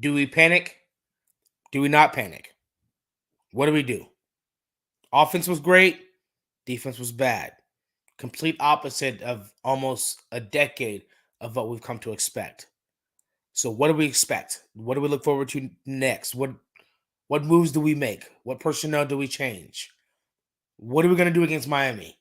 Do we panic? Do we not panic? What do we do? Offense was great. Defense was bad. Complete opposite of almost a decade of what we've come to expect. So what do we expect? What do we look forward to next? What moves do we make? What personnel do we change? What are we going to do against Miami?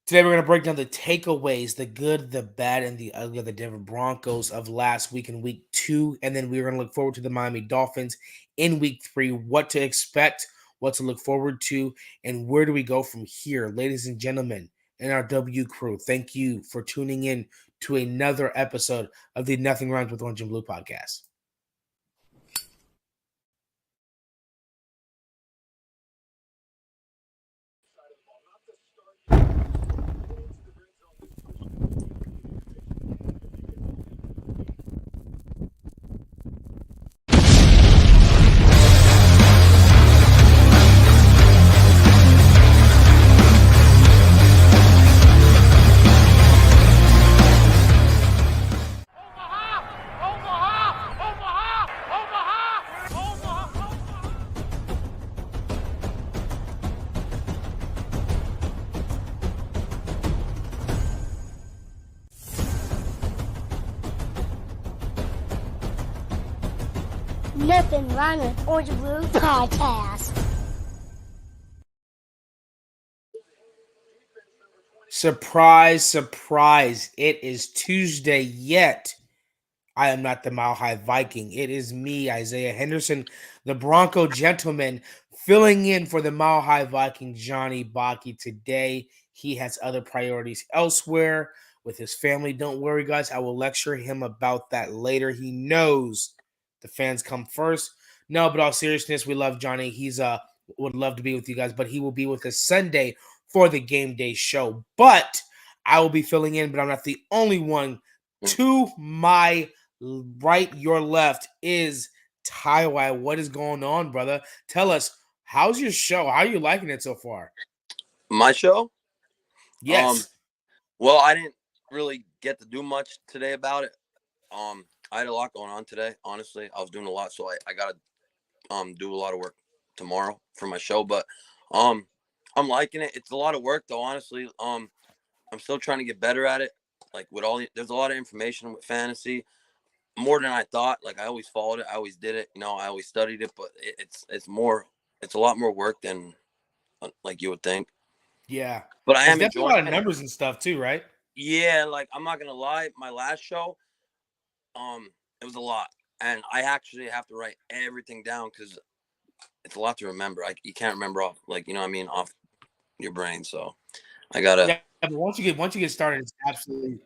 Today, we're going to break down the takeaways, the good, the bad, and the ugly of the Denver Broncos of last week in week 2. And then we're going to look forward to the Miami Dolphins in week 3, what to expect, what to look forward to, and where do we go from here. Ladies and gentlemen, and our W crew, thank you for tuning in to another episode of the Nothing Rhymes with Orange and Blue podcast. Nothing wrong with Orange and Blue podcast. Surprise, surprise. It is Tuesday, yet I am not the Mile High Viking. It is me, Isaiah Henderson, the Bronco gentleman, filling in for the Mile High Viking, Johnny Baki. Today, he has other priorities elsewhere with his family. Don't worry, guys. I will lecture him about that later. He knows the fans come first. No, but all seriousness, we love Johnny. He's would love to be with you guys, but he will be with us Sunday for the game day show. But I will be filling in, but I'm not the only one. To my right, your left is TyWy. What is going on, brother? Tell us, how's your show? How are you liking it so far? My show? Yes. Well, I didn't really get to do much today about it. I had a lot going on today. Honestly, I was doing a lot, so I gotta do a lot of work tomorrow for my show. But I'm liking it. It's a lot of work though. Honestly, I'm still trying to get better at it. Like there's a lot of information with fantasy, more than I thought. Like I always followed it, I always did it. I always studied it, but it's a lot more work than like you would think. Yeah. But I It's am definitely a enjoying lot of it. numbers and stuff too, right? Yeah, like I'm not gonna lie, my last show, it was a lot, and I actually have to write everything down because it's a lot to remember. You can't remember off, like, you know what I mean, off your brain. So I gotta. Yeah, but once you get started, it's absolutely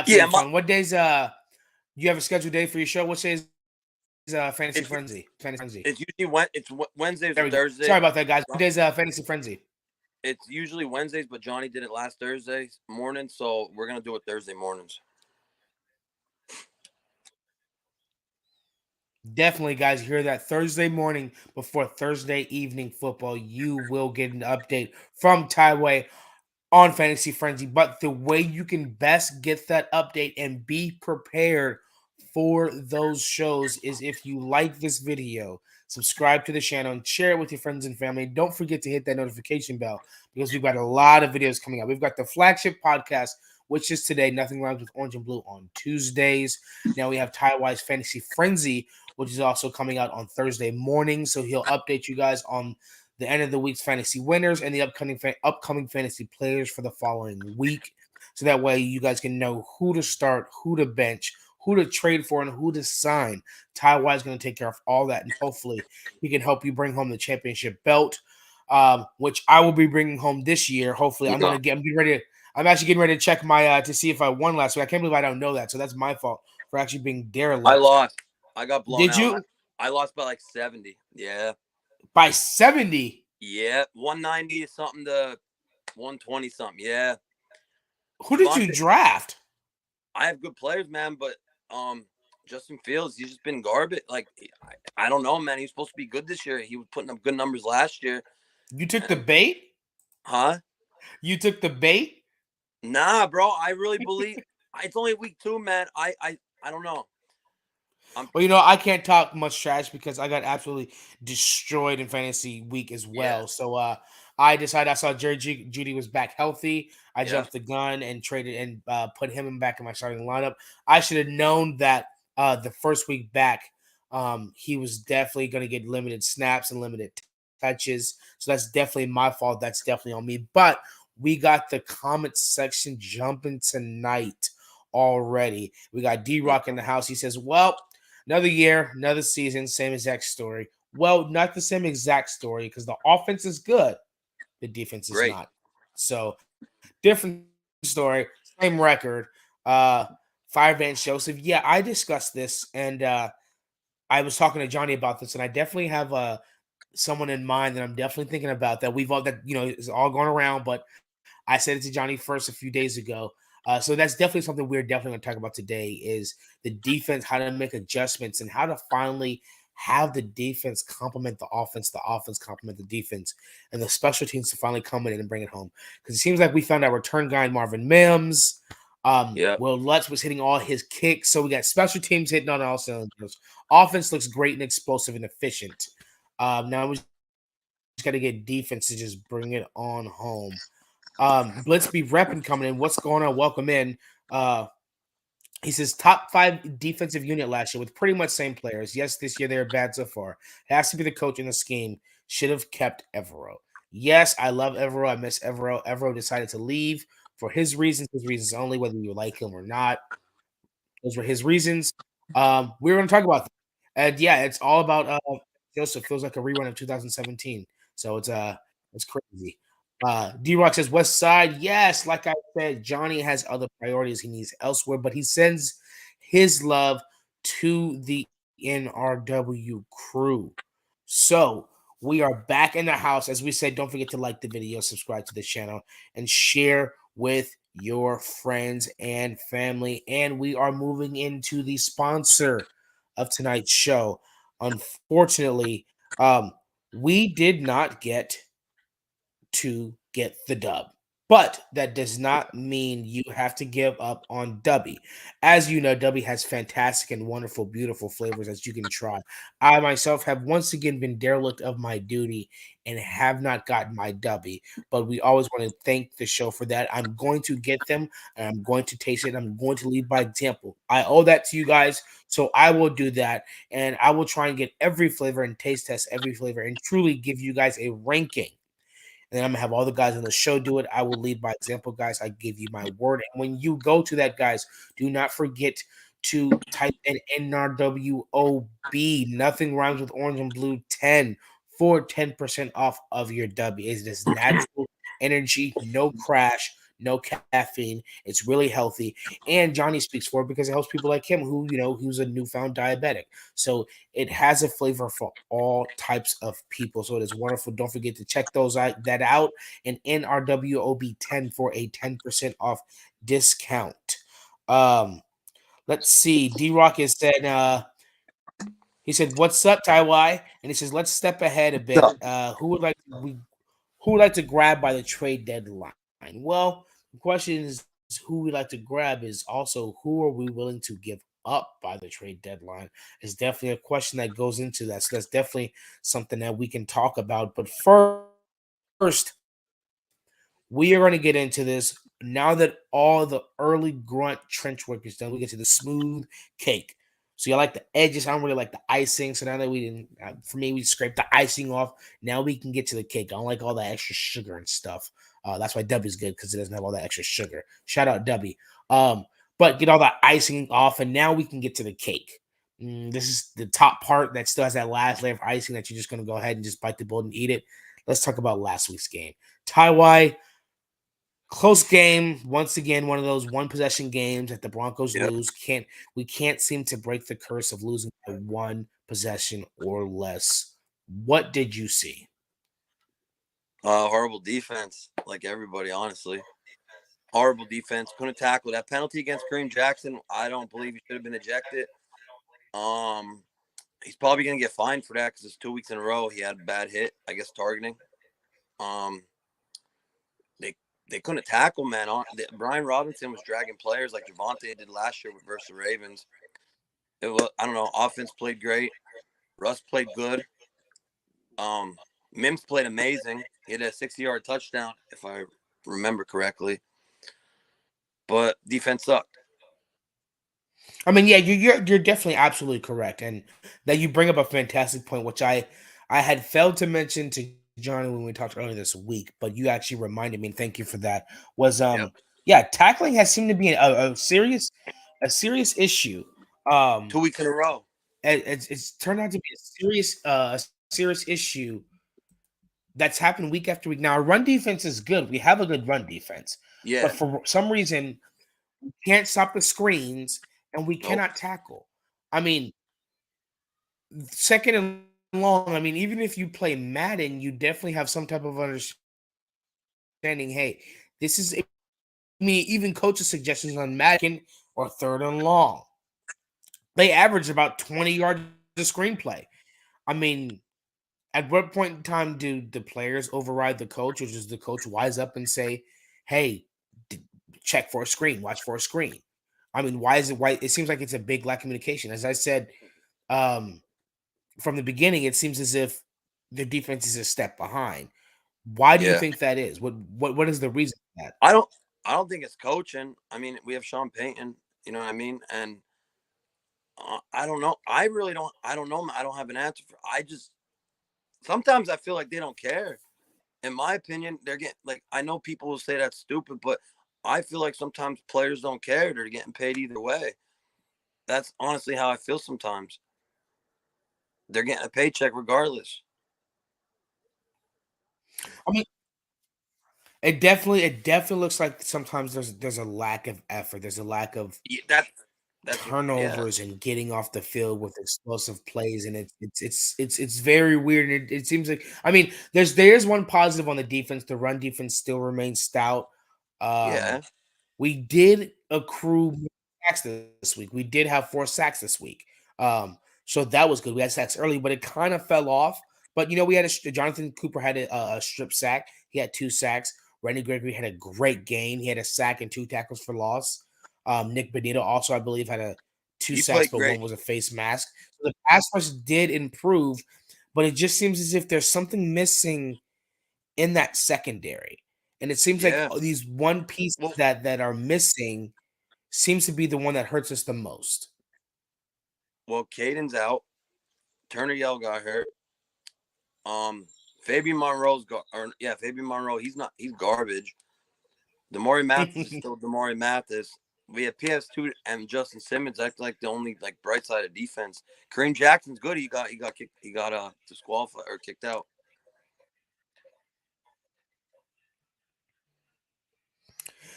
Yeah, fun. What days you have a scheduled day for your show? What days Fantasy it's Frenzy? Fantasy Frenzy. it's usually Wednesdays There or we go. Thursdays. Sorry about that, guys. What days Fantasy Frenzy? It's usually Wednesdays, but Johnny did it last Thursday morning, so we're gonna do it Thursday mornings. Definitely, guys, hear that Thursday morning before Thursday evening football. You will get an update from TyWy on Fantasy Frenzy. But the way you can best get that update and be prepared for those shows is if you like this video, subscribe to the channel, and share it with your friends and family. Don't forget to hit that notification bell because we've got a lot of videos coming up. We've got the flagship podcast, which is today, Nothing Rhymes with Orange and Blue on Tuesdays. Now we have TyWy's Fantasy Frenzy, which is also coming out on Thursday morning. So he'll update you guys on the end of the week's fantasy winners and the upcoming fantasy players for the following week. So that way you guys can know who to start, who to bench, who to trade for, and who to sign. TyWy is going to take care of all that, and hopefully he can help you bring home the championship belt, which I will be bringing home this year. Hopefully, I'm getting ready. I'm actually getting ready to check my to see if I won last week. I can't believe I don't know that, so that's my fault for actually being derelict. I lost. I got blown out. Did you? I lost by like 70. Yeah. By 70? Yeah, 190 something to 120 something. Yeah. Who did you draft? I have good players, man, but Justin Fields, he's just been garbage. Like I don't know, man. He was supposed to be good this year. He was putting up good numbers last year. You took the bait? Huh? You took the bait? Nah, bro. I really believe it's only week 2, man. I don't know. I'm Well, I can't talk much trash because I got absolutely destroyed in fantasy week as yeah, well. So I decided I saw Judy was back healthy. I yeah, jumped the gun and traded and put him back in my starting lineup. I should have known that the first week back, he was definitely going to get limited snaps and limited touches. So that's definitely my fault. That's definitely on me. But we got the comment section jumping tonight already. We got D mm, Rock in the house. He says, "Well, another year, another season, same exact story." Well, not the same exact story because the offense is good, the defense is great. not. So different story, same record. Uh, Fire Vance Joseph. Yeah, I discussed this, and I was talking to Johnny about this, and I definitely have someone in mind that I'm definitely thinking about that we've all that is all going around, but I said it to Johnny first a few days ago. So that's definitely something we're definitely going to talk about today is the defense, how to make adjustments, and how to finally have the defense complement the offense complement the defense, and the special teams to finally come in and bring it home. Because it seems like we found our return guy in Marvin Mims. Yeah, Will Lutz was hitting all his kicks, so we got special teams hitting on all cylinders. Offense looks great and explosive and efficient. Now we just got to get defense to just bring it on home. Blitz be repping coming in. What's going on? Welcome in. Uh, he says top 5 defensive unit last year with pretty much same players. Yes, this year they're bad so far. It has to be the coach in the scheme. Should have kept Evero. Yes, I love Evero. I miss Evero. Evero decided to leave for his reasons only, whether you like him or not. Those were his reasons. We're going to talk about that. And yeah, it's all about Joseph. Feels like a rerun of 2017. So it's crazy. D Rock says West Side. Yes, like I said, Johnny has other priorities he needs elsewhere, but he sends his love to the NRW crew. So we are back in the house. As we said, don't forget to like the video, subscribe to the channel, and share with your friends and family. And we are moving into the sponsor of tonight's show. Unfortunately, we did not get the dub. But that does not mean you have to give up on Dubby. As you know, Dubby has fantastic and wonderful, beautiful flavors that you can try. I myself have once again been derelict of my duty and have not gotten my Dubby. But we always want to thank the show for that. I'm going to get them and I'm going to taste it. I'm going to lead by example. I owe that to you guys, so I will do that. And I will try and get every flavor and taste test every flavor and truly give you guys a ranking. And then I'm gonna have all the guys on the show do it. I will lead by example, guys. I give you my word. And when you go to that, guys, do not forget to type in NRWOB. Nothing rhymes with orange and blue 10 for 10% off of your W. It's just natural energy, no crash, no caffeine. It's really healthy. And Johnny speaks for it because it helps people like him who's a newfound diabetic. So it has a flavor for all types of people. So it is wonderful. Don't forget to check that out and NRWOB10 for a 10% off discount. Um, let's see. D Rock has said he said, "What's up, TyWy?" And he says, "Let's step ahead a bit. so, Who would like to grab by the trade deadline?" Well, the question is who we like to grab is also who are we willing to give up by the trade deadline is definitely a question that goes into that. So that's definitely something that we can talk about. But first, we are going to get into this now that all the early grunt trench work is done. We get to the smooth cake. So you like the edges. I don't really like the icing. So now that we didn't, for me, we scraped the icing off. Now we can get to the cake. I don't like all that extra sugar and stuff. That's why Dubby's good because it doesn't have all that extra sugar. Shout out Dubby. But get all that icing off, and now we can get to the cake. This is the top part that still has that last layer of icing that you're just going to go ahead and just bite the bullet and eat it. Let's talk about last week's game. TyWy, close game. Once again, one of those one possession games that the Broncos yeah. lose. We can't seem to break the curse of losing by one possession or less. What did you see? Horrible defense, like everybody, honestly. Horrible defense. Couldn't tackle that penalty against Kareem Jackson. I don't believe he should have been ejected. Um, he's probably gonna get fined for that because it's 2 weeks in a row he had a bad hit. I guess targeting. Um, they couldn't tackle, man. Brian Robinson was dragging players like Javante did last year versus the Ravens. It was, I don't know. Offense played great. Russ played good. Um, Mims played amazing. He had a 60-yard touchdown, if I remember correctly. But defense sucked. I mean, yeah, you're definitely absolutely correct, and that you bring up a fantastic point, which I had failed to mention to Johnny when we talked earlier this week, but you actually reminded me, and thank you for that. Was Yep. yeah, tackling has seemed to be a serious issue. Um, 2 weeks in a row. it's turned out to be a serious issue that's happened week after week. Now, our run defense is good. We have a good run defense, but Yeah. for some reason, we can't stop the screens and we Nope. cannot tackle. I mean, second and long, I mean, even if you play Madden, you definitely have some type of understanding. Hey, this is, I mean, even coaches' suggestions on Madden or third and long. They average about 20 yards of screenplay. I mean, at what point in time do the players override the coach, or does the coach wise up and say, "Hey, check for a screen, watch for a screen"? I mean, why is it? Why it seems like it's a big lack of communication. As I said um, from the beginning, it seems as if the defense is a step behind. Why do you Yeah. think that is? What is the reason for that? I don't. I don't think it's coaching. I mean, we have Sean Payton. You know what I mean? And I don't know. I really don't. I don't know. I don't have an answer for. I just sometimes I feel like they don't care. In my opinion, they're getting like I know people will say that's stupid, but I feel like sometimes players don't care. They're getting paid either way. That's honestly how I feel sometimes. They're getting a paycheck regardless. I mean, it definitely looks like sometimes there's a lack of effort. There's a lack of Yeah, that's yeah. turnovers and getting off the field with explosive plays, and it's very weird. And it seems like, I mean, there's one positive on the defense. The run defense still remains stout. Yeah. We did accrue more sacks this week. We did have 4 sacks this week. Um, so that was good. We had sacks early, but it kind of fell off. But we had Jonathan Cooper had a strip sack. He had 2 sacks. Randy Gregory had a great game. He had a sack and 2 tackles for loss. Nick Benito also, I believe, had two He sacks, played but one great. was a face mask. So the pass rush did improve, but it just seems as if there's something missing in that secondary. And it seems like Yeah. these one pieces Well, that are missing seems to be the one that hurts us the most. Caden's out. Turner Yell got hurt. Fabian Monroe's Fabian Monroe. He's not. He's garbage. Demari Mathis is still Demari Mathis. We have PS2 and Justin Simmons act like the only like bright side of defense. Kareem Jackson's good. He got kicked. He got disqualified or kicked out.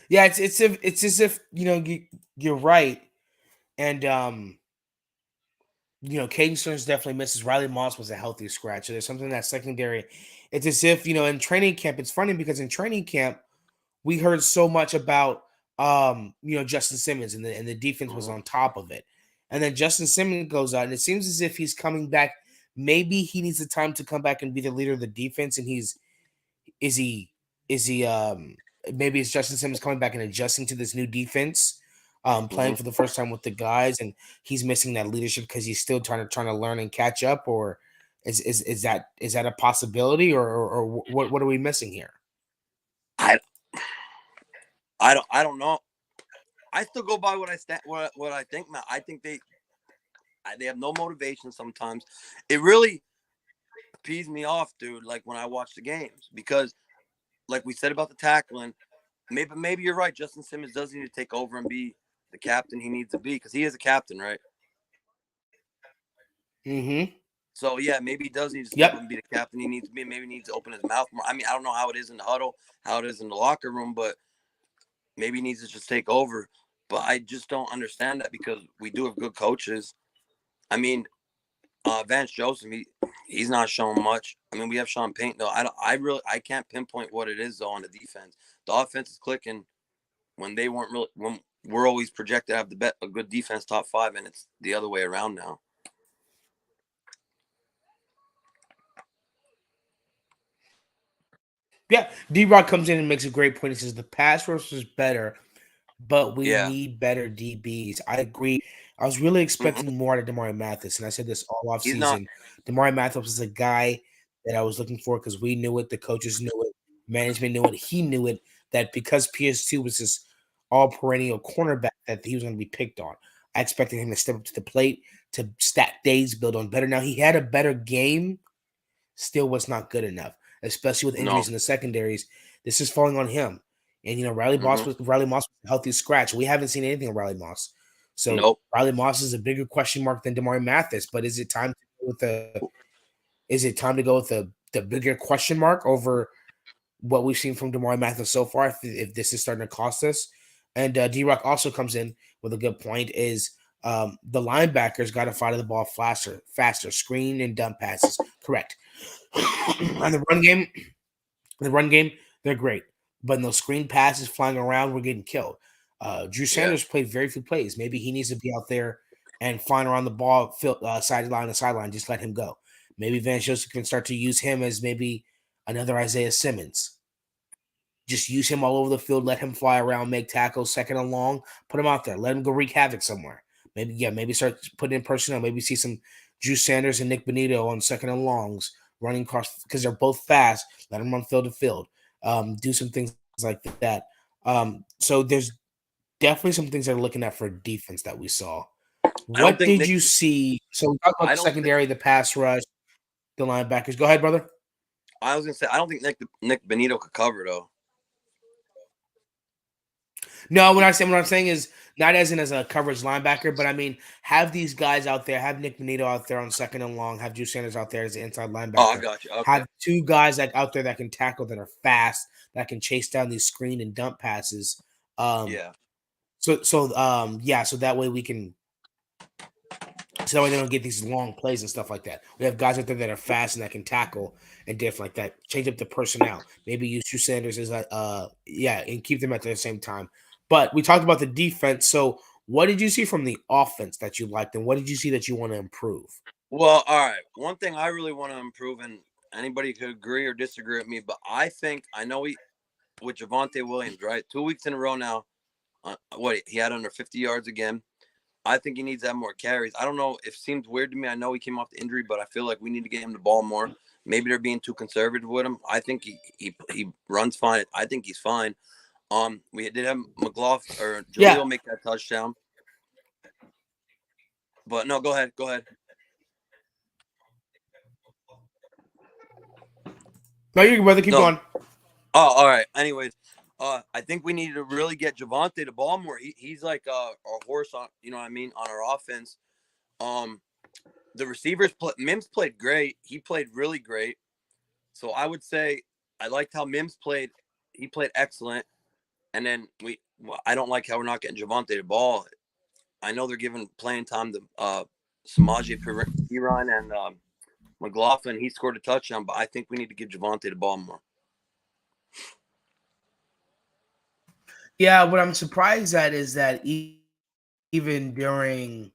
Yeah, it's as if you're right, and Caden Stearns definitely misses. Riley Moss was a healthy scratch. So there's something in that secondary. It's as if in training camp. It's funny because in training camp we heard so much about Justin Simmons, and the defense was Mhm. on top of it. And then Justin Simmons goes out, and it seems as if he's coming back. Maybe he needs the time to come back and be the leader of the defense. And is he is he maybe it's Justin Simmons coming back and adjusting to this new defense, playing Mhm. for the first time with the guys, and he's missing that leadership because he's still trying to learn and catch up, or is that a possibility, or what are we missing here? I I don't know. I still go by what I stand what I think, man. I think they have no motivation sometimes. It really pees me off, dude. Like when I watch the games because, like we said about the tackling, maybe you're right. Justin Simmons does need to take over and be the captain he needs to be because he is a captain, right? Mm-hmm. So yeah, maybe he does need to step up Yep. and be the captain he needs to be. Maybe he needs to open his mouth more. I mean, I don't know how it is in the huddle, how it is in the locker room, but maybe he needs to just take over. But I just don't understand that because we do have good coaches. I mean, Vance Joseph, he's not showing much. I mean, we have Sean Payton though. I can't pinpoint what it is though on the defense. The offense is clicking when they weren't really when we're always projected to have a good defense top 5, and it's the other way around now. Yeah. D Rock comes in and makes a great point. He says the pass rush is better, but we Yeah. need better DBs. I agree. I was really Hmm. expecting more out of Damari Mathis, and I said this all He's not. offseason. Damari Mathis was a guy that I was looking for because we knew it, the coaches knew it, management knew it, he knew it, that because PS2 was this all perennial cornerback that he was going to be picked on. I expected him to step up to the plate, to stack days, build on better. Now, he had a better game, still was not good enough, especially with No. injuries in the secondaries. This is falling on him. And Riley Moss Hmm. was a healthy scratch. We haven't seen anything of Riley Moss. So Nope. Riley Moss is a bigger question mark than Damari Mathis. But is it time to go with the bigger question mark over what we've seen from Damari Mathis so far? If this is starting to cost us, and D Rock also comes in with a good point is the linebackers got to fight the ball faster, screen and dump passes. Correct. On the run game, they're great. But in those screen passes flying around, we're getting killed. Drew Yeah. Sanders played very few plays. Maybe he needs to be out there and flying around the ball, sideline to sideline. Just let him go. Maybe Van Joseph can start to use him as maybe another Isaiah Simmons. Just use him all over the field. Let him fly around, make tackles, second and long. Put him out there. Let him go wreak havoc somewhere. Maybe start putting in personnel. Maybe see some Drew Sanders and Nick Benito on second and longs running across because they're both fast. Let them run field to field. Do some things like that. So there's definitely some things they're looking at for defense that we saw. I don't What think did Nick. you see? So we talked about I the don't think. secondary, the pass rush, the linebackers. Go ahead, brother. I was gonna say I don't think Nick Benito could cover though. No, He, what I'm saying is not as in as a coverage linebacker, but I mean have these guys out there, have Nick Benito out there on second and long, have Drew Sanders out there as an inside oh, I linebacker, got you. Okay. have two guys out there that can tackle, that are fast, that can chase down these screen and dump passes. Um, Yeah. so that way we can so that way they don't get these long plays and stuff like that. We have guys out there that are fast and that can tackle and different like that. Change up the personnel. Maybe use Drew Sanders as and keep them at the same time. But we talked about the defense. So what did you see from the offense that you liked, and what did you see that you want to improve? Well, all right. One thing I really want to improve, and anybody could agree or disagree with me, but I know he with Javonte Williams, right? 2 weeks in a row now. He had under 50 yards again. I think he needs to have more carries. I don't know. It seems weird to me. I know he came off the injury, but I feel like we need to get him the ball more. Maybe they're being too conservative with him. I think he runs fine. I think he's fine. We did have McLaughlin or Yeah. Jaleel make that touchdown. But no, go ahead. Go ahead. No, you can brother. Keep No. going. Oh, all right. Anyways, I think we need to really get Javonte the ball more. He's like a horse on, you know what I mean, on our offense. The receivers, Mims played great. He played really great. So I would say I liked how Mims played. He played excellent. And then I don't like how we're not getting Javonte the ball. I know they're giving playing time to Samaje Perine and McLaughlin. He scored a touchdown, but I think we need to give Javonte the ball more. Yeah, what I'm surprised at is that even during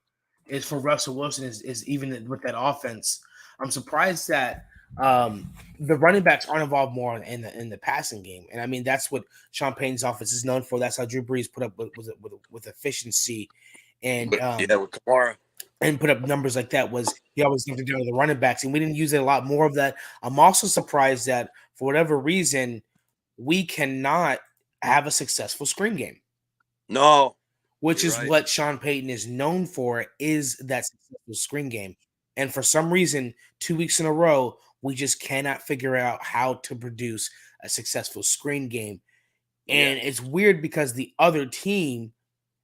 is for Russell Wilson is even with that offense. I'm surprised that the running backs aren't involved more in the passing game, and I mean that's what Sean Payton's offense is known for. That's how Drew Brees put up with efficiency and With Kamara. and put up numbers like that. Was he always left to do with the running backs, and we didn't use it a lot more of that. I'm also surprised that for whatever reason we cannot have a successful screen game. No, Which you're is right. what Sean Payton is known for, is that successful screen game. And for some reason, 2 weeks in a row, we just cannot figure out how to produce a successful screen game. And Yeah. it's weird because the other team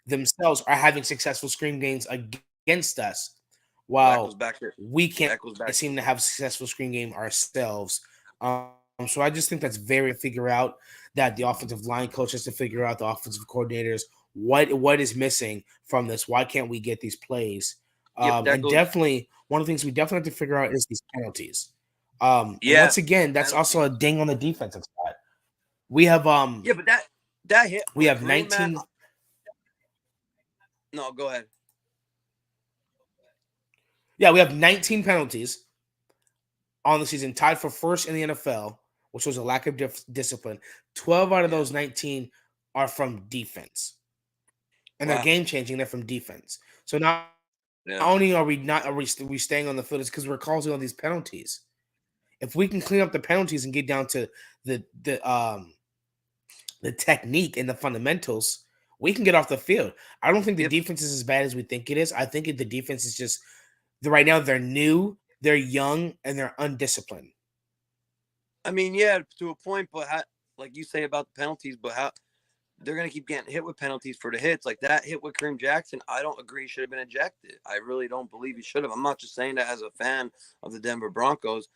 themselves are having successful screen games against us, Well, that goes while back to we can't that goes back. seem to have a successful screen game ourselves. So I just think that's very figure out that the offensive line coach has to figure out, the offensive coordinators, what is missing from this. Why can't we get these plays? Yep, that And goes. definitely one of the things we definitely have to figure out is these penalties. And Yeah, once again, that's also a ding on the defensive side. We have yeah, but that hit we with have Kareem, man. 19. No, go ahead. Yeah, we have 19 penalties on the season, tied for first in the NFL, which was a lack of discipline. 12 out of those 19 are from defense. and they're Wow. game changing. They're from defense. So not Yeah. only are we staying on the field, it's because we're causing all these penalties. If we can clean up the penalties and get down to the the um the technique and the fundamentals, we can get off the field. I don't think the If defense is as bad as we think it is. I think the defense is just right now they're new, they're young, and they're undisciplined. I mean, yeah, to a point, but like you say about the penalties, but how they're gonna keep getting hit with penalties for the hits. Like that hit with Kareem Jackson, I don't agree he should have been ejected. I really don't believe he should have. I'm not just saying that as a fan of the Denver Broncos.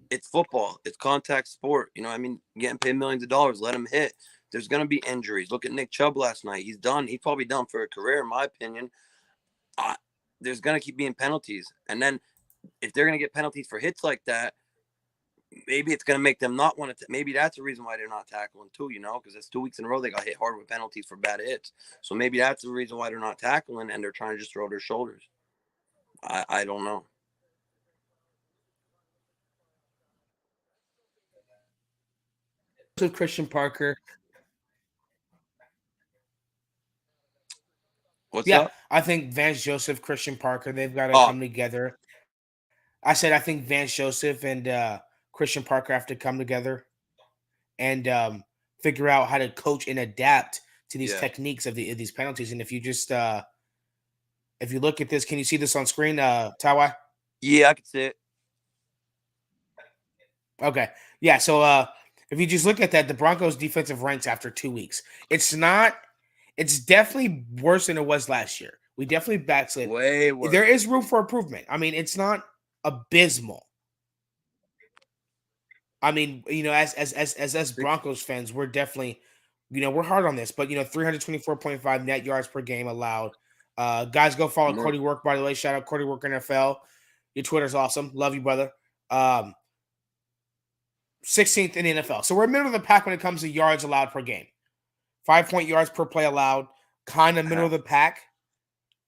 It's football. It's contact sport. You know, I mean, getting paid millions of dollars, let him hit. There's gonna be injuries. Look at Nick Chubb last night. He's done. He's probably done for a career, in my opinion. There's gonna keep being penalties, and then if they're gonna get penalties for hits like that, maybe it's going to make them not want to. Maybe that's the reason why they're not tackling too, because it's 2 weeks in a row they got hit hard with penalties for bad hits. So maybe that's the reason why they're not tackling and they're trying to just throw their shoulders. I don't know. Christian Parker. What's Yeah, up? I think Vance Joseph, Christian Parker, they've got to Oh, come together. I said I think Vance Joseph and Christian Parker have to come together and figure out how to coach and adapt to these yeah. techniques of these penalties. And if you just if you look at this, can you see this on screen, TyWy? Yeah, I could see it. Okay, yeah. So if you just look at that, the Broncos' defensive ranks after 2 weeks, it's not. It's definitely worse than it was last year. We definitely backslid. Way worse. There is room for improvement. I mean, it's not abysmal. I mean, as Broncos fans, we're definitely, we're hard on this, but 324.5 net yards per game allowed. Guys, go follow More. Cody Work, by the way. Shout out Cody Work NFL. Your Twitter's awesome. Love you, brother. 16th in the NFL. So we're middle of the pack when it comes to yards allowed per game. 5-point yards per play allowed. Kind of middle of the pack.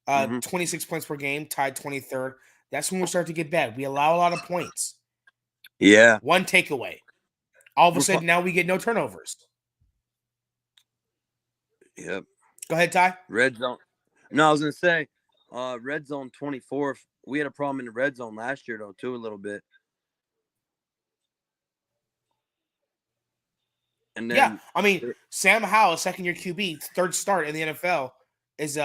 26 points per game, tied 23rd. That's when we start to get bad. We allow a lot of points. Yeah. One takeaway. All of a sudden, now we get no turnovers. Yep. Go ahead, Ty. Red zone. No, I was going to say, red zone 24. We had a problem in the red zone last year, though, too, a little bit. And then, yeah, I mean, Sam Howell, second-year QB, third start in the NFL, is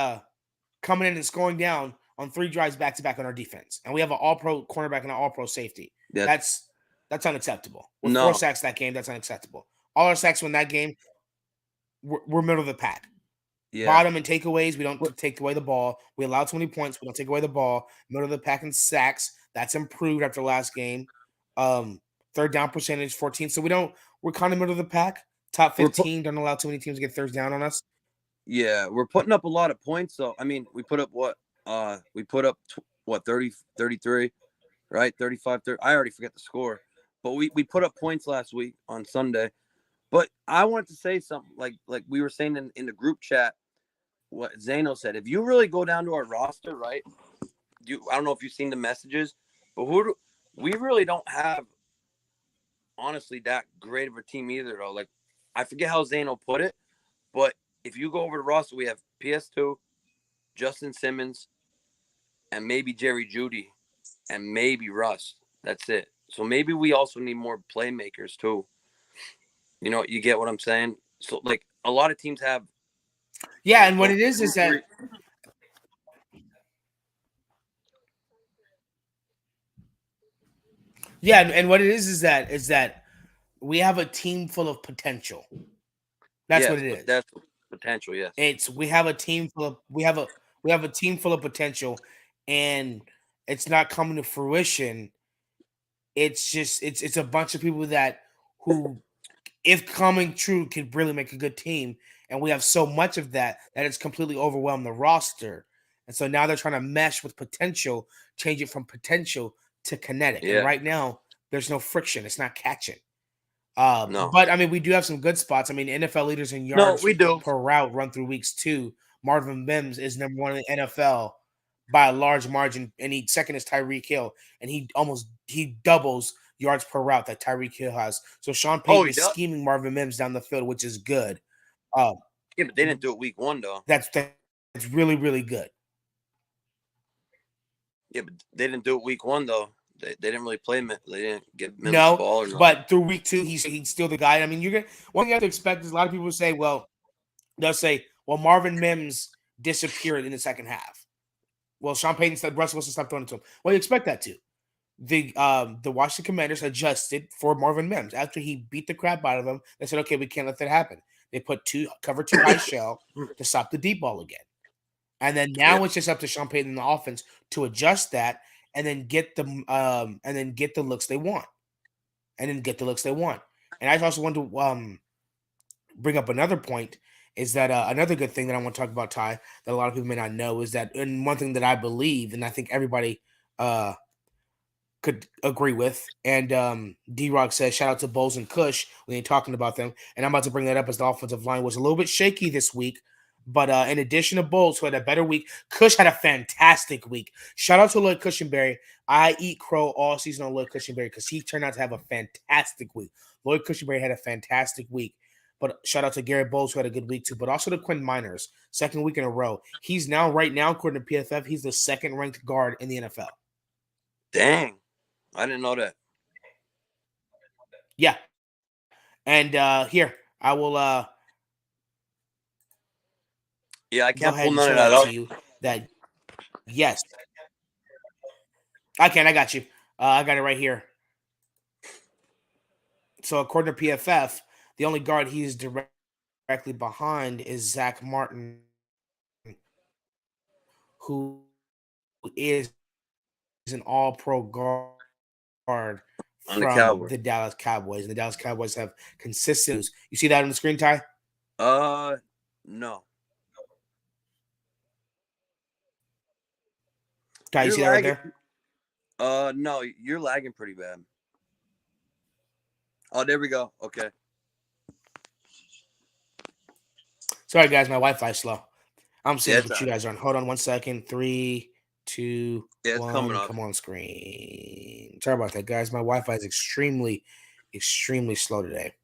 coming in and scoring down on 3 drives back-to-back on our defense. And we have an all-pro cornerback and an all-pro safety. That's unacceptable. With 4 sacks that game, that's unacceptable. All our sacks win that game, we're middle of the pack. Yeah. Bottom and takeaways, we don't take away the ball. We allow 20 points, we don't take away the ball. Middle of the pack in sacks, that's improved after last game. Third down percentage, 14. So we're kind of middle of the pack. Top 15, don't allow too many teams to get thirds down on us. Yeah, we're putting up a lot of points. So, I mean, we put up what? We put up, 30, 33, right? 35, 30. I already forget the score. But we put up points last week on Sunday. But I wanted to say something like we were saying in the group chat, what Zano said. If you really go down to our roster, right? I don't know if you've seen the messages, but we really don't have, honestly, that great of a team either, though. Like, I forget how Zano put it, but if you go over the roster, we have PS2, Justin Simmons, and maybe Jerry Jeudy, and maybe Russ. That's it. So maybe we also need more playmakers too. You get what I'm saying? So, like, a lot of teams have. Yeah, and what it is that. Yeah, and what it is that we have a team full of potential. That's what it is. That's potential. Yes, we have a team full of potential, and it's not coming to fruition. It's just it's a bunch of people who, if coming true, could really make a good team, and we have so much of that it's completely overwhelmed the roster, and so now they're trying to mesh with potential, change it from potential to kinetic. Yeah. And right now, there's no friction. It's not catching. No. But, I mean, we do have some good spots. I mean, NFL leaders in yards per route run through weeks 2. Marvin Mims is number 1 in the NFL by a large margin, and second is Tyreek Hill, and he doubles yards per route that Tyreek Hill has. So Sean Payton is scheming Marvin Mims down the field, which is good. Yeah, but they didn't do it week 1, though. That's really, really good. Yeah, but they didn't do it week 1 though. They didn't really play. They didn't get Mims the No, ball or nothing. but through week 2, he's still the guy. I mean, one thing you have to expect is a lot of people say, well, they'll say, well, Marvin Mims disappeared in the second half. Well, Sean Payton said Russell Wilson stopped throwing it to him. Well, you expect that too. The Washington Commanders adjusted for Marvin Mims after he beat the crap out of them. They said, okay, we can't let that happen. They put cover 2 high shell to stop the deep ball again. And then now it's just up to Sean Payton and the offense to adjust that and then get the looks they want. And I also want to bring up another point is that another good thing that I want to talk about, Ty, that a lot of people may not know is that, and one thing that I believe, and I think everybody could agree with, and D-Rock says, shout out to Bowles and Cush when they're talking about them, and I'm about to bring that up as the offensive line was a little bit shaky this week, but in addition to Bowles, who had a better week, Cush had a fantastic week. Shout out to Lloyd Cushenberry. I eat crow all season on Lloyd Cushenberry because he turned out to have a fantastic week. Lloyd Cushenberry had a fantastic week. But shout out to Garrett Bowles, who had a good week too. But also to Quinn Miners, second week in a row. He's now, right now, according to PFF, he's the second-ranked guard in the NFL. Dang. I didn't know that. Yeah. And here, I will yeah, I can't pull and none of show that out up. to you that, yes. I got you. I got it right here. So according to PFF, the only guard he's directly behind is Zach Martin, who is an all-pro guard On the from Cowboys. the Dallas Cowboys. And the Dallas Cowboys have consistent. You see that on the screen, Ty? No. Ty, you You're see that right lagging. there? No, you're lagging pretty bad. Oh, there we go. Okay. Sorry, guys, my Wi-Fi's slow. I'm seeing it's what you guys are on. Hold on one second. 3, 2, it's 1. coming up. Come on screen. Sorry about that, guys. My Wi-Fi is extremely, extremely slow today.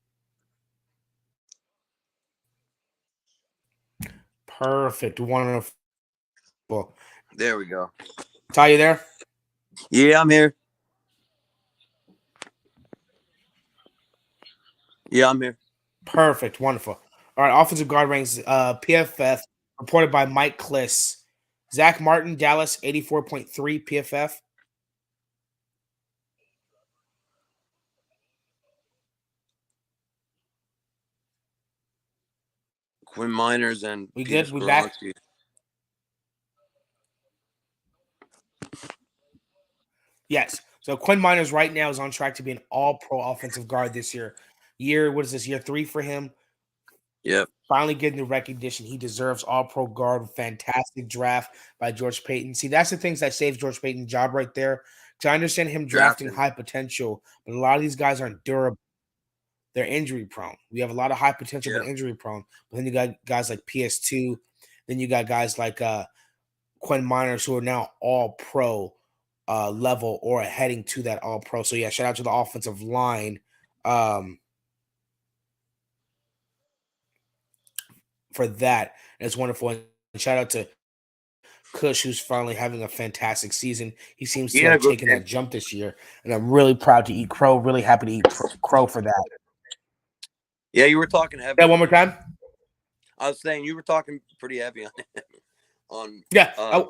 Perfect. Wonderful. There we go. Ty, you there? Yeah, I'm here. Yeah, I'm here. Perfect. Wonderful. All right. Offensive guard ranks, PFF, reported by Mike Kliss. Zach Martin, Dallas, 84.3 PFF. Quinn Miners and We Peter good? We back? Skoronski. Yes. So Quinn Miners right now is on track to be an all-pro offensive guard this year. What is this, year 3 for him? Yep. Finally getting the recognition he deserves. All-pro guard, fantastic draft by George Payton. See, that's the things that saves George Payton's job right there. Because I understand him drafting high potential, but a lot of these guys aren't durable. They're injury prone. We have a lot of high potential, but injury prone. But then you got guys like PS2. Then you got guys like Quinn Miners, who are now all-pro level or heading to that all-pro. So, yeah, shout out to the offensive line. For that. And it's wonderful. And shout out to Cush, who's finally having a fantastic season. He seems to have taken that jump this year. And I'm really proud to eat crow. Really happy to eat crow for that. Yeah, you were talking heavy. Yeah, one more time. I was saying you were talking pretty heavy on it. Yeah.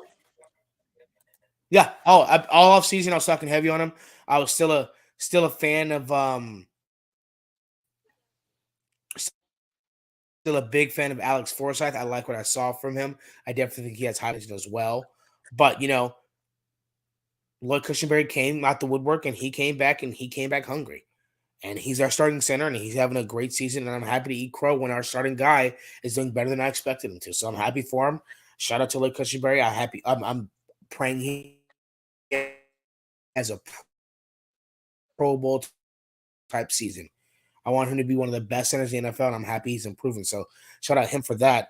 Yeah. All off season I was talking heavy on him. I was still a fan of still a big fan of Alex Forsyth. I like what I saw from him. I definitely think he has high potential as well. But, Lloyd Cushenberry came out the woodwork, and he came back hungry. And he's our starting center, and he's having a great season, and I'm happy to eat crow when our starting guy is doing better than I expected him to. So I'm happy for him. Shout out to Lloyd Cushenberry. I'm praying he has a Pro Bowl type season. I want him to be one of the best centers in the NFL, and I'm happy he's improving. So shout out him for that.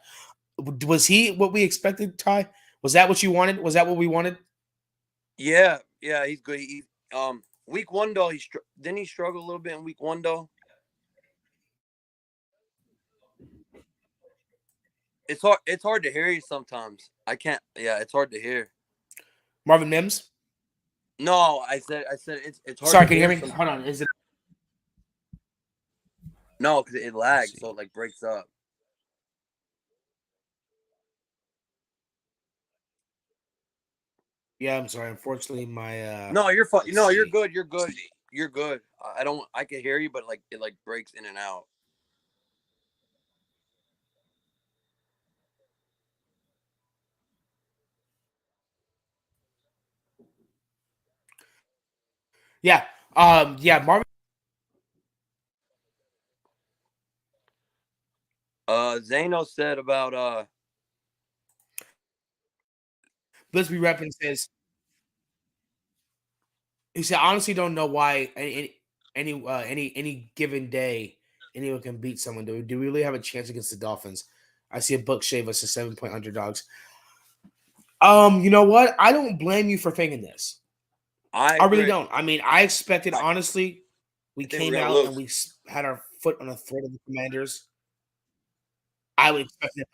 Was he what we expected, Ty? Was that what you wanted? Was that what we wanted? Yeah, he's good. Week 1 though, didn't he struggle a little bit in week 1 though? It's hard. It's hard to hear you sometimes. I can't. Yeah, it's hard to hear. Marvin Mims. No, I said it's hard Sorry, to can you hear hear me? some. Hold on. Is it? No, because it Let's lags, see. so it like breaks up. Yeah, I'm sorry. Unfortunately, my No, you're fine. let's No, you're see. good. You're good. You're good. I don't. I can hear you, but like it like breaks in and out. Yeah. Yeah. Marvin. Zano said about Let's be repping says he said honestly don't know why any given day anyone can beat someone. Do we really have a chance against the Dolphins? I see a book shave us a 7-point underdogs. You know what? I don't blame you for thinking this. I I really agree. don't. I mean, I expected I, honestly. We I think we're came gonna out and lose. we had our foot on the throat of the Commanders. I would expect it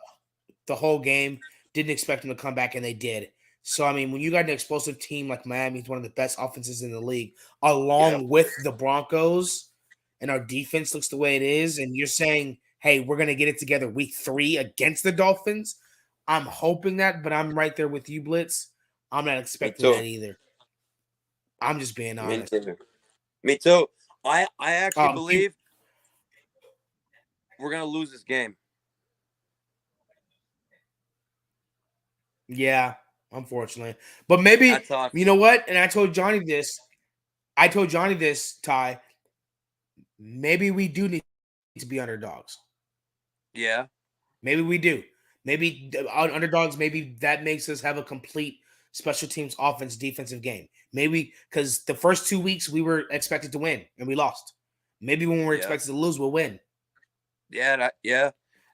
the whole game. Didn't expect them to come back, and they did. So, I mean, when you got an explosive team like Miami, one of the best offenses in the league, Yep. along with the Broncos, and our defense looks the way it is, and you're saying, hey, we're going to get it together week 3 against the Dolphins, I'm hoping that, but I'm right there with you, Blitz. I'm not Me expecting that too. either. I'm just being Me honest. too. Me too. I actually You, believe we're gonna lose this game. yeah, unfortunately. But maybe, That's how I you know feel. what? And I told Johnny this. I told Johnny this, Ty. Maybe we do need to be underdogs. Yeah. Maybe we do. Maybe underdogs. Maybe that makes us have a complete special teams offense defensive game. Maybe because the first 2 weeks we were expected to win and we lost. Maybe when we're Yeah. expected to lose, we'll win. Yeah. That's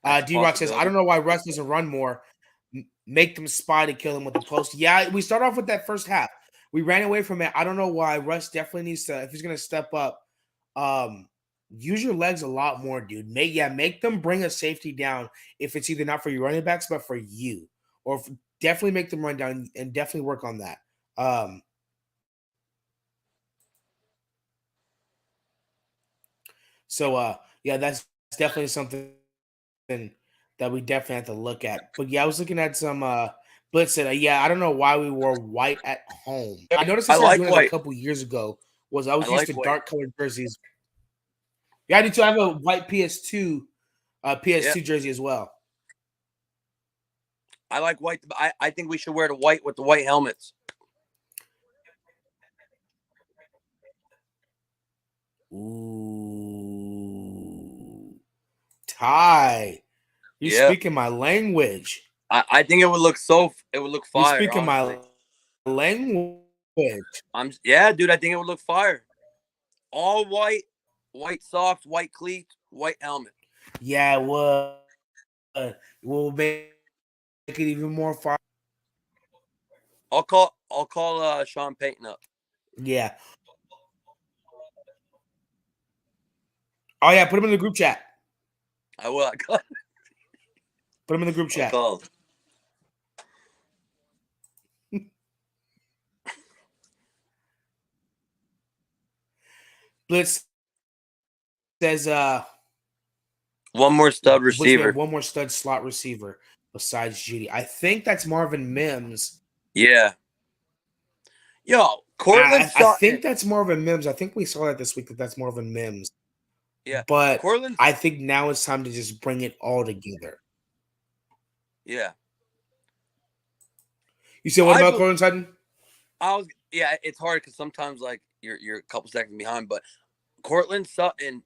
a D Rock says, I possibility. don't know why Russ doesn't run more. Make them spy to kill him with the post. Yeah, we start off with that first half. We ran away from it. I don't know why. Russ definitely needs to, if he's gonna step up, um, use your legs a lot more, dude. Make them bring a safety down if it's either not for your running backs, but for you. Or definitely make them run down and definitely work on that. Um, yeah, that's definitely something that we definitely have to look at. But yeah, I was looking at some Blitz said, yeah, I don't know why we wore white at home. I noticed I I started like doing it a white. couple years ago. Was I I was used like to white. dark colored jerseys. Yeah, I do too. I have a white PS2 Yeah. PS2 jersey as well. I like white. I think we should wear the white with the white helmets. Ooh, Ty, you Yeah. speaking my language. I think it would look it would look You fire, speaking honestly. my language. Yeah, dude, I think it would look fire. All white, white socks, white cleats, white helmet. Yeah, it would. We'll make it even more fun. I'll call Sean Payton up. Yeah. Oh yeah, put him in the group chat. I will. Put him in the group I'll chat. call. Blitz says One more stud Blitz we have receiver. one more stud slot receiver besides Judy. I think that's Marvin Mims. Yeah. Yo, Cortland I think Sutton. that's Marvin Mims. I think we saw that this week that's Marvin Mims. Yeah. But Cortland. I think now it's time to just bring it all together. Yeah. You said what I about bel Cortland Sutton? I was. Yeah, it's hard because sometimes like you're a couple seconds behind, but Cortland Sutton.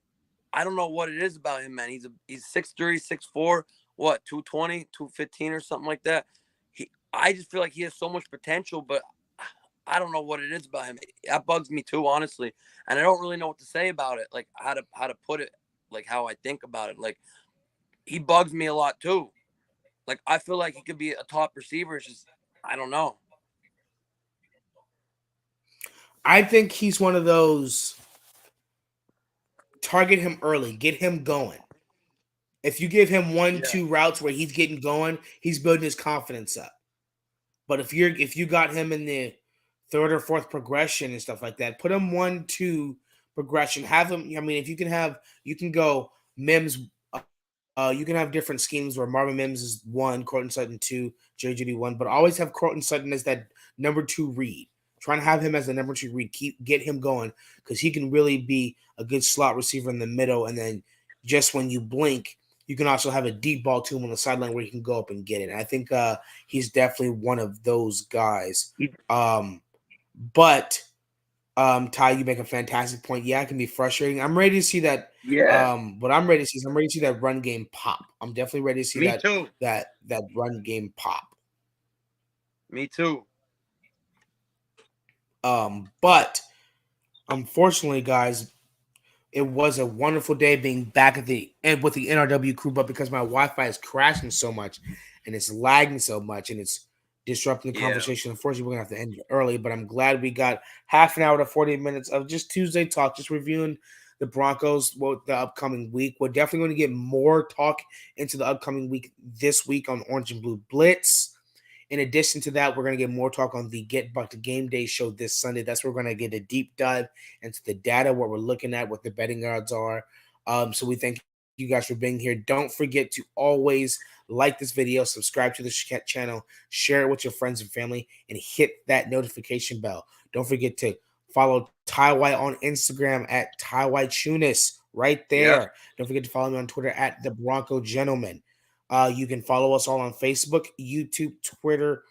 I don't know what it is about him, man. He's 6'3", 6'4", what 220, 215 or something like that. I just feel like he has so much potential, but I don't know what it is about him. That bugs me too, honestly. And I don't really know what to say about it, like how to put it, like how I think about it. Like he bugs me a lot too. Like I feel like he could be a top receiver. It's just I don't know. I think he's one of those target him early, get him going. If you give him one, Yeah. two routes where he's getting going, he's building his confidence up. But if you got him in the third or fourth progression and stuff like that, put him 1-2 progression. Have him. I mean, if you can go Mims. You can have different schemes where Marvin Mims is 1, Cortland Sutton 2, Jerry Jeudy 1, but always have Cortland Sutton as that number 2 read. Trying to have him as the number 2 read, get him going because he can really be a good slot receiver in the middle. And then just when you blink, you can also have a deep ball to him on the sideline where he can go up and get it. And I think he's definitely one of those guys. But Ty, you make a fantastic point. Yeah, it can be frustrating. I'm ready to see that. Yeah. What I'm ready to see is I'm ready to see that run game pop. I'm definitely ready to see Me too. that run game pop. Me too. But unfortunately, guys, it was a wonderful day being back with the NRW crew, but because my Wi-Fi is crashing so much and it's lagging so much and it's disrupting the conversation, unfortunately, we're gonna have to end it early. But I'm glad we got half an hour to 40 minutes of just Tuesday talk, just reviewing the Broncos, the upcoming week. We're definitely going to get more talk into the upcoming week this week on Orange and Blue Blitz. In addition to that, we're going to get more talk on the Get Buck to Game Day show this Sunday. That's where we're going to get a deep dive into the data, what we're looking at, what the betting odds are. So we thank you guys for being here. Don't forget to always like this video, subscribe to the channel, share it with your friends and family, and hit that notification bell. Don't forget to follow TyWy on Instagram at TyWy right there. Yeah. Don't forget to follow me on Twitter at The Bronco Gentleman. You can follow us all on Facebook, YouTube, Twitter,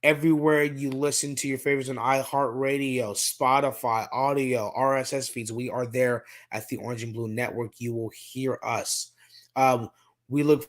everywhere you listen to your favorites on iHeartRadio, Spotify, audio, RSS feeds. We are there at the Orange and Blue Network. You will hear us. We look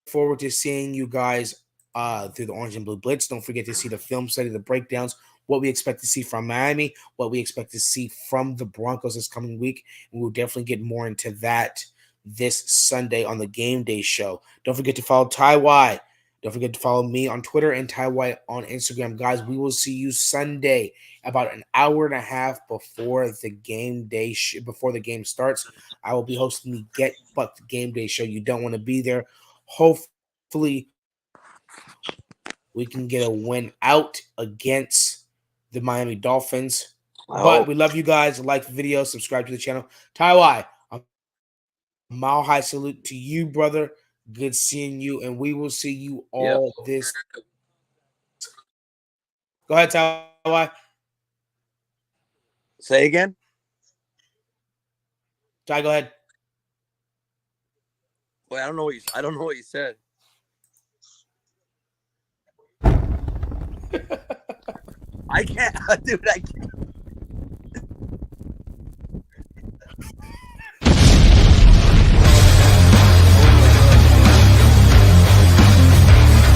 forward to seeing you guys through the Orange and Blue Blitz. Don't forget to see the film study, the breakdowns, what we expect to see from Miami, what we expect to see from the Broncos this coming week. And we'll definitely get more into that this Sunday on the Game Day show. Don't forget to follow TyWy. Don't forget to follow me on Twitter and TyWy on Instagram. Guys, we will see you Sunday about an hour and a half before the game day before the game starts. I will be hosting the Get Bucked Game Day show. You don't want to be there. Hopefully, we can get a win out against the Miami Dolphins. But we love you guys. Like the video, subscribe to the channel. TyWy, a mile high salute to you, brother. Good seeing you, and we will see you all this. Go ahead, TyWy. Say again. Ty, go ahead. Wait, I don't know what you said. I can't, dude. I can't.